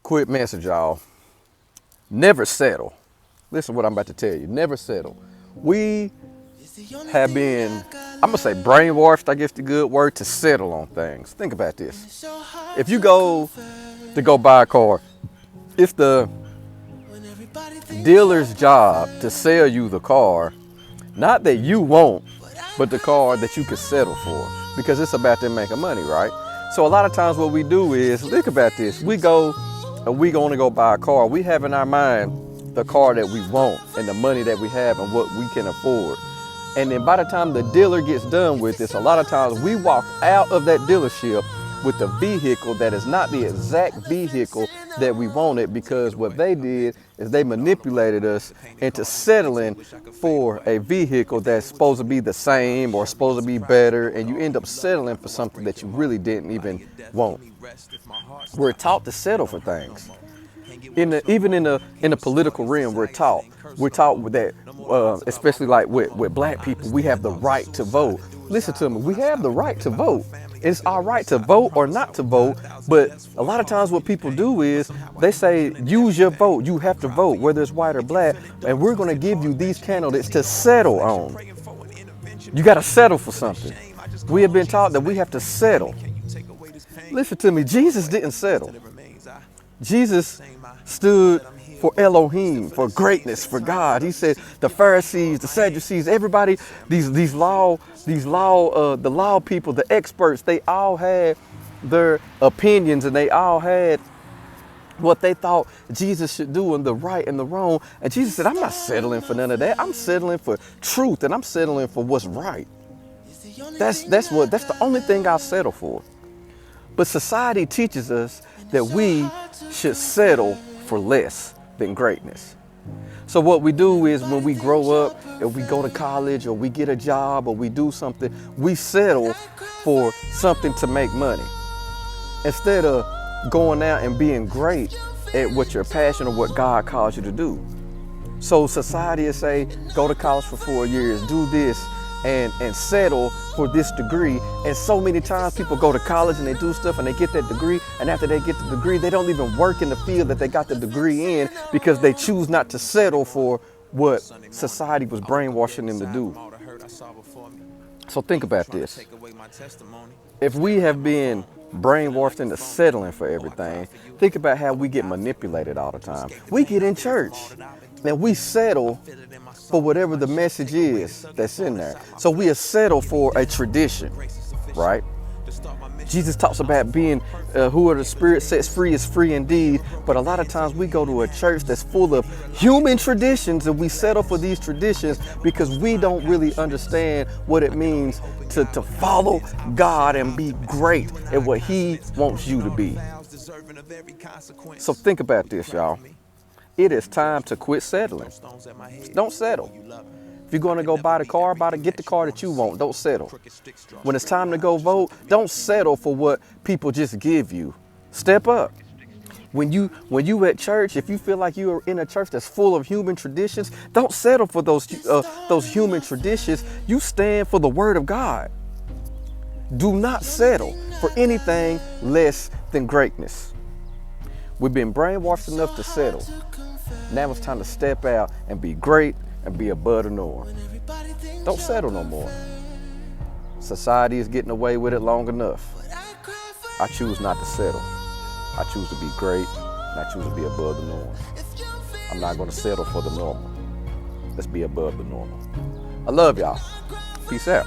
Quick message, y'all. Never settle. Listen to what I'm about to tell you. Never settle. We have been, I'm going to say brainwashed, I guess the good word, to settle on things. Think about this. If you go to buy a car, it's the dealer's job to sell you the car, not that you want, but the car that you could settle for, because it's about them making money, right? So a lot of times what we do is, think about this, we go and we going to go buy a car. We have in our mind the car that we want and the money that we have and what we can afford. And then by the time the dealer gets done with this, a lot of times we walk out of that dealership with a vehicle that is not the exact vehicle that we wanted, because what they did is they manipulated us into settling for a vehicle that's supposed to be the same or supposed to be better, and you end up settling for something that you really didn't even want. We're taught to settle for things. Even in the political realm, we're taught that, especially like with black people, we have the right to vote. Listen to me, we have the right to vote. It's our right to vote or not to vote, but a lot of times what people do is they say, use your vote, you have to vote, whether it's white or black, and we're gonna give you these candidates to settle on. You gotta settle for something. We have been taught that we have to settle. Listen to me, Jesus didn't settle. Jesus stood for Elohim, for greatness, for God. He said the Pharisees, the Sadducees, everybody, the law people, the experts, they all had their opinions and they all had what they thought Jesus should do and the right and the wrong. And Jesus said, I'm not settling for none of that. I'm settling for truth and I'm settling for what's right. That's the only thing I'll settle for. But society teaches us that we should settle for less than greatness. So what we do is when we grow up and we go to college or we get a job or we do something, we settle for something to make money instead of going out and being great at what your passion or what God calls you to do. So society will say, go to college for 4 years, do this, and settle for this degree. And so many times people go to college and they do stuff and they get that degree, and after they get the degree, they don't even work in the field that they got the degree in because they choose not to settle for what society was brainwashing them to do. So think about this. If we have been brainwashed into settling for everything, think about how we get manipulated all the time. We get in church and we settle for whatever the message is that's in there. So we settle for a tradition, right? Jesus talks about being who the Spirit sets free is free indeed. But a lot of times we go to a church that's full of human traditions and we settle for these traditions because we don't really understand what it means to follow God and be great at what He wants you to be. So think about this, y'all. It is time to quit settling. Don't settle. If you're going to go buy the car, get the car that you want. Don't settle. When it's time to go vote, don't settle for what people just give you. Step up. When you at church, if you feel like you are in a church that's full of human traditions, don't settle for those human traditions. You stand for the Word of God. Do not settle for anything less than greatness. We've been brainwashed enough to settle. Now it's time to step out and be great and be above the norm. Don't settle no more. Society is getting away with it long enough. I choose not to settle. I choose to be great and I choose to be above the norm. I'm not going to settle for the normal. Let's be above the normal. I love y'all. Peace out.